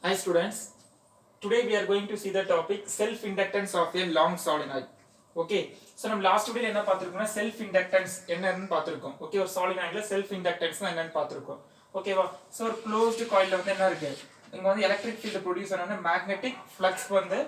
Hi students, today we are going to see the topic self-inductance of a long solenoid. Okay, so நம்ம last வீடியோல என்ன பார்த்திருக்கோம்னா self inductance என்னன்னு பார்த்திருக்கோம். Okay, ஒரு சாலினாய்ட்ல self இண்டக்டன்ஸ்னா என்னன்னு பார்த்திருக்கோம். ஓகேவா? சோ ஒரு க்ளோஸ்டு காயில்ல வந்து என்ன இருக்கு? இங்க வந்து எலக்ட்ரிக் ஃபீல்ட் ப்ரொடியூஸ் ஆன மேக்னெட்டிக் ஃப்ளக்ஸ் வந்து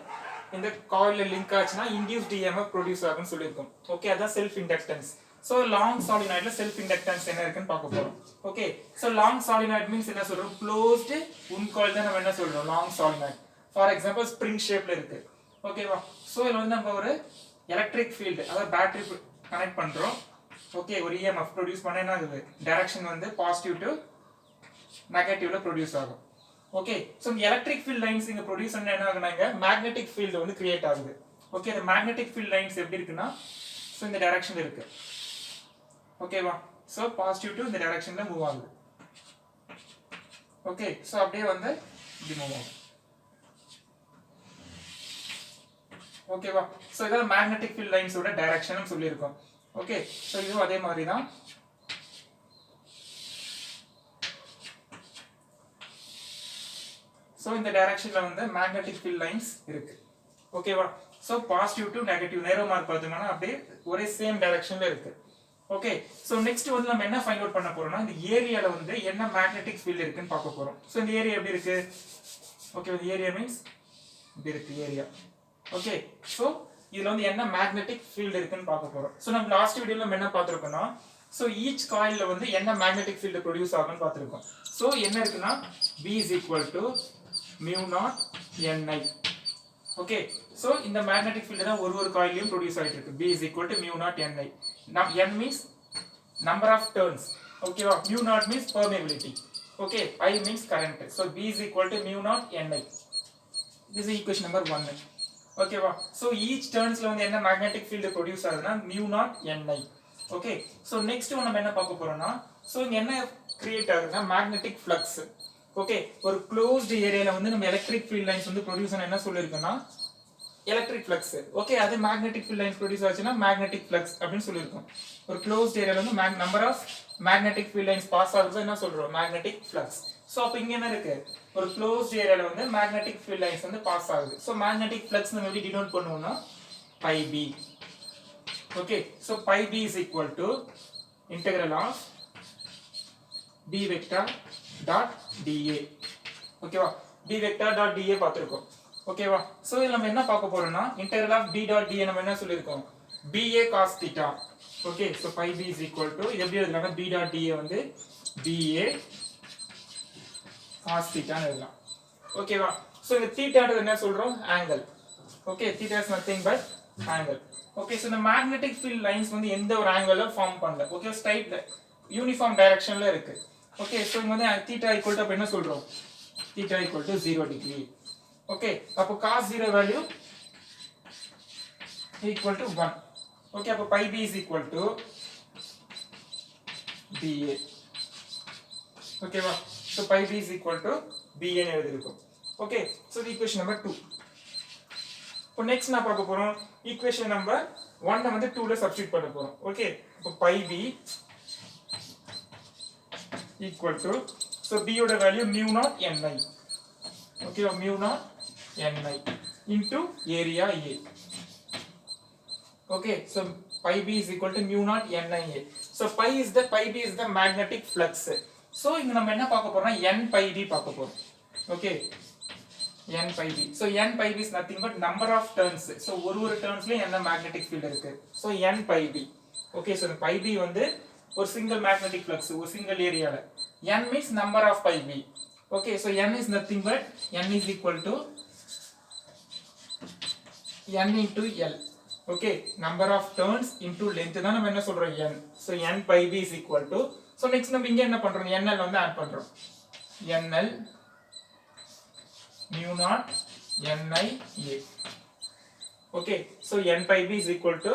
இந்த காயில்ல லிங்க் ஆச்சுனா இன்டியூஸ்ட் EMF ப்ரொடியூஸ் ஆகும்னு சொல்லிருக்கோம். ஓகே, அதான் self inductance. So long solenoid self inductance என்ன இருக்குன்னு பார்க்க போறோம். Okay, so long solenoid means என்ன சொல்றோம்? closed uncoiled தான் நம்ம என்ன சொல்றோம்? long solenoid. For example spring shapeல இருக்கு. ஓகேவா? so இதுல வந்து நம்ம ஒரு எலக்ட்ரிக் ஃபீல்ட் அதாவது பேட்டரி கனெக்ட் பண்றோம். ஓகே, ஒரு EMF ப்ரொடியூஸ் பண்ணா என்ன ஆகுது? டைரக்ஷன் வந்து பாசிட்டிவ் டு நெகட்டிவ்ல ப்ரொடியூஸ் ஆகும். ஓகே, so இந்த எலக்ட்ரிக் ஃபீல்ட் லைன்ஸ் இங்க ப்ரொடியூஸ் பண்ணா என்ன ஆகுனாங்க? மேக்னெட்டிக் ஃபீல்ட் வந்து கிரியேட் ஆகுது. ஓகே, இந்த மேக்னெட்டிக் ஃபீல்ட் லைன்ஸ் எப்படி இருக்குன்னா so இந்த டைரக்ஷன்ல இருக்கு. ஓகேவா? சோ பாசிட்டிவ் டு இந்த டைரக்ஷன்ல மூவ் ஆகுது. ஓகே, சோ அப்படியே வந்து இப்படி மூவ் ஆகும். ஓகேவா? சோ இத மேக்னெட்டிக் ஃபீல்ட் லைன்ஸோட டைரக்ஷன் சொல்லியிருக்கோம். ஓகே, சோ இதுவும் அதே மாதிரி தான். சோ இந்த டைரக்ஷன்ல வந்து மேக்னெட்டிக் ஃபீல்ட் லைன்ஸ் இருக்கு. ஓகேவா? சோ பாசிட்டிவ் டு நெகட்டிவ் நேரோ மார்க் பார்த்தீங்கன்னா அப்படியே ஒரே சேம் டைரக்ஷன்ல இருக்கு. ஓகே, சோ நெக்ஸ்ட் வந்து நம்ம என்ன ஃபைண்ட் அவுட் பண்ண போறோம்னா இந்த ஏரியால வந்து என்ன மேக்னெட்டிக் ஃபீல்ட் இருக்குன்னு பார்க்க போறோம். சோ இந்த ஏரியா எப்படி இருக்கு? ஓகே, இந்த ஏரியா மீன்ஸ் இப்படி இருக்கு ஏரியா. ஓகே, சோ இதுல வந்து என்ன மேக்னெட்டிக் ஃபீல்ட் இருக்குன்னு பார்க்க போறோம். சோ நம்ம லாஸ்ட் வீடியோல நம்ம என்ன பார்த்திருக்கோம்னா சோ ஈச் காயில்ல வந்து என்ன மேக்னெட்டிக் ஃபீல்ட் ப்ரொடியூஸ் ஆகும்னு பார்த்திருக்கோம். சோ என்ன இருக்குன்னா B mu naught Ni. Okay, so இந்த மேக்னெட்டிக் ஃபீல்ட் தான் ஒரு காயிலையும் ப்ரொடியூஸ் ஆயிட்டு இருக்கு. B mu naught Ni. Now N means number of turns. ஓகேவா? mu naught means permeability. Okay, I means current. So B is equal to mu naught Ni. This is equation number 1. ஓகேவா? so each turnsல வந்து என்ன magnetic field produce ஆகுதுன்னா mu naught Ni. okay, so next one நம்ம என்ன பார்க்க போறோம்னா so இங்க என்ன கிரியேட் ஆகுதுன்னா magnetic flux. ஓகே, ஒரு closed ஏரியால வந்து நம்ம electric field lines வந்து produce ஆன என்ன சொல்லிருக்கோம்னா electric flux. ஓகே, அது magnetic field lines produce ஆச்சுனா magnetic flux அப்படினு சொல்லிருக்கோம். ஒரு closed ஏரியால வந்து number of magnetic field lines pass ஆகுது என்ன சொல்றோம்? magnetic flux. சோ அப்ப இங்க என்ன இருக்கு? ஒரு closed ஏரியால வந்து magnetic field lines வந்து pass ஆகுது. சோ magnetic flux நம்ம எப்படி டினோட் பண்ணுவோம்னா pi b. Okay, so pi b is equal to integral of b vector dot dA. ஓகேவா? b vector dot dA பார்த்திருக்கோம். ஓகேவா? சோ இதுல நம்ம என்ன பார்க்க போறோம்னா integral of b dot dA நம்ம என்ன சொல்லிருக்கோம்? BA cos theta. Okay, so pi b is equal to இது எப்படி எழுதலாம்னா b dot dA வந்து BA cos theta ன்னு எழுதலாம். ஓகேவா? சோ இந்த தீட்டான்றது என்ன சொல்றோம்? Angle. Okay, theta is nothing but angle. Okay, so இந்த magnetic field lines வந்து எந்த ஒரு ஆங்கிள்ல ஃபார்ம் பண்ணல. ஓகே, ஸ்ட்ரைட் யூனிஃபார்ம் டைரக்ஷன்ல இருக்கு. ஓகே, சோ இங்க வந்து theta equal to அப்ப என்ன சொல்றோம்? theta equal to 0 degree. Okay, அப்ப cos 0 value equal to 1. Okay, அப்ப pi b is equal to BA. ஓகேவா? so pi b is equal to BA ன்னு எழுதிருக்கோம். Okay, so the equation number 2. இப்போ next நான் பார்க்க போறோம் ஈக்குவேஷன் நம்பர் 1 வந்து 2 ல சப்ஸ்டிட்யூட் பண்ண போறோம். ஓகே, இப்போ pi b equal to so b யோட வேல்யூ mu naught Ni. ஓகேவா? mu naught Ni into area A. Okay, so pi b is equal to mu naught Ni. So pi b is the magnetic flux. So இங்க நம்ம என்ன பார்க்க போறோம்னா n pi b பார்க்க போறோம். Okay, n pi b. So n pi b is nothing but number of turns. So ஒரு டர்ன்ஸ்லயும் என்ன magnetic field இருக்கு? So n pi b. Okay, so pi b வந்து ஒரு single magnetic flux ஒரு single ஏரியால. n means number of pi b. Okay, so n is nothing but n is equal to n into L. Okay, number of turns into length தான் நம்ம என்ன சொல்றோம்? n. So n pi b is equal to so next நம்ம இங்க என்ன பண்றோம்? nl வந்து add பண்றோம். nl mu naught Ni A. Okay, so n pi b is equal to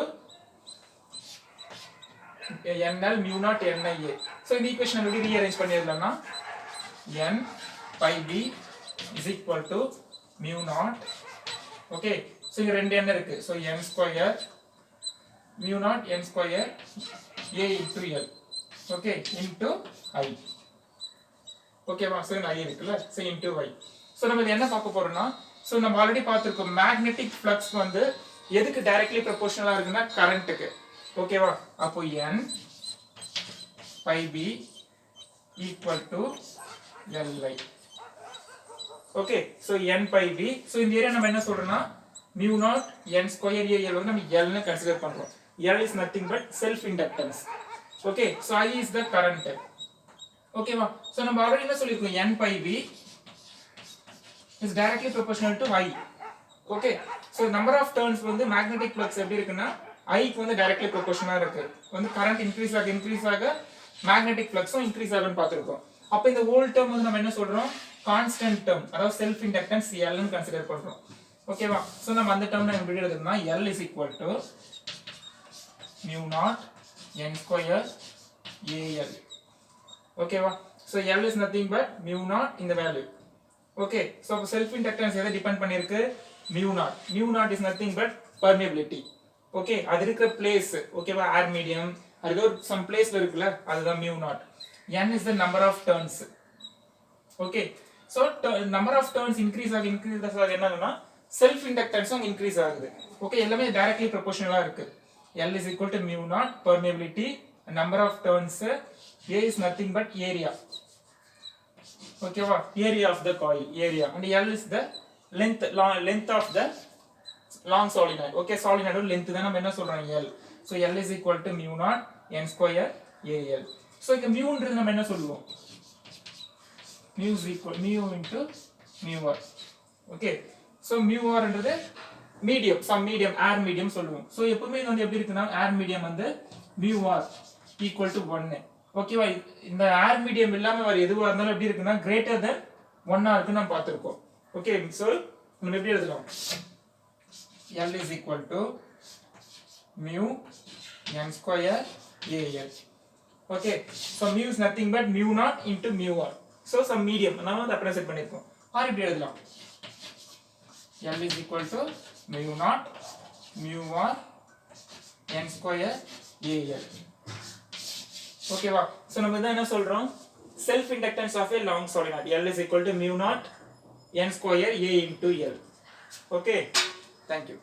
nl mu naught Ni A. So இந்த ஈக்குவேஷனை எப்படி rearrange பண்ணிடலாம்னா n pi b is equal to mu naught. Okay, so இங்க ரெண்டு n இருக்கு. so n square mu naught n square A into L. Okay, into I. ஓகேவா? so I இருக்குல்ல, so into y. So நம்ம இது என்ன பார்க்க போறோம்னா, ஸோ நம்ம ஆல்ரெடி பார்த்துருக்கோம் மேக்னெட்டிக் ஃப்ளக்ஸ் வந்து எதுக்கு டைரக்ட்லி ப்ரொபோஷனலா இருக்குன்னா கரண்ட்டுக்கு. ஓகேவா? அப்போ n by B equal to Li. Okay, so n by B. So இந்த ஏரியா நம்ம என்ன சொல்றோம்னா mu naught n square AL வந்து நம்ம எல்னு கன்சிடர் பண்றோம். L is nothing but self inductance. Okay, so I is the current. ஓகேவா? So நம்ம ஆல்ரெடி என்ன சொல்லியிருக்கோம், n பை பி is directly proportional to I. Okay, so number of turns வந்து மேக்னெட்டிக் ஃப்ளக்ஸ் எப்படி இருக்குன்னா ஐக்கு வந்து டைரக்ட்லி ப்ரொபோஷனலா இருக்கு. வந்து கரண்ட் இன்க்ரீஸ் ஆக மேக்னெட்டிக் ஃப்ளக்ஸும் இன்க்ரீஸ் ஆகும்னு பார்த்துருக்கோம். அப்போ இந்த ஹோல் டேர்ம் வந்து நம்ம என்ன சொல்றோம், கான்ஸ்டன்ட் டேர்ம், அதாவது செல்ஃப் இண்டக்டன்ஸ் L ன்னு கன்சிடர் பண்றோம். ஓகேவா? ஸோ நம்ம அந்த டேர்ம் நம்ம எப்படி எழுதணும்னா L is equal to mu naught n square AL. ஓகேவா? So L is nothing but mu naught இந்த value. Okay, so self inductance எதை டிபெண்ட் பண்ணிருக்கு, mu naught. Mu naught is nothing but permeability. Okay, அது இருக்கிற place. ஓகேவா? ஏர் medium அது ஒரு some பிளேஸ்ல இருக்குல்ல, அதுதான் mu naught. n is the number of turns. Okay, so number of turns increase ஆக என்ன ஆகுதுன்னா செல்ஃப் இண்டக்டன்ஸும் இன்க்ரீஸ் ஆகுது. ஓகே, எல்லாமே டைரக்ட்லி ப்ரொபோஷனலா இருக்கு. L is equal to mu naught permeability, number of turns, A is nothing but area. ஓகேவா? area of the coil, area, and L is the length of the long solenoid. Okay, solenoid length தான் நம்ம என்ன சொல்றோம் L. So L is equal to mu naught n square AL. So இங்க mu ன்றது நம்ம என்ன சொல்லுவோம், mu is equal mu into mu r. Okay, so mu r ன்றது medium, some medium, air medium சொல்லுவோம். ஸோ எப்பவுமே இது வந்து எப்படி இருக்குன்னா ஏர் மீடியம் வந்து mu r equal to 1. ஓகேவா? இந்த ஏர் மீடியம் இல்லாம வேற எதுவா இருந்தாலும் எப்படி இருக்குன்னா கிரேட்டர் தென் 1 இருக்குன்னு நம்ம பார்த்திருக்கோம். ஓகே, ஸோ நம்ம எப்படி எழுதலாம், L is equal to mu n square AL. Okay, so mu is nothing but mu naught into mu r. So some medium நாம வந்து அப்படியே செட் பண்ணிருக்கோம். ஆர் இப்படி எழுதலாம், L is equal to mu naught mu r n square AL. ஓகேவா? So நம்ம இதான் என்ன சொல்றோம், self inductance of a long solenoid L is equal to mu naught n square A into L. Okay, thank you.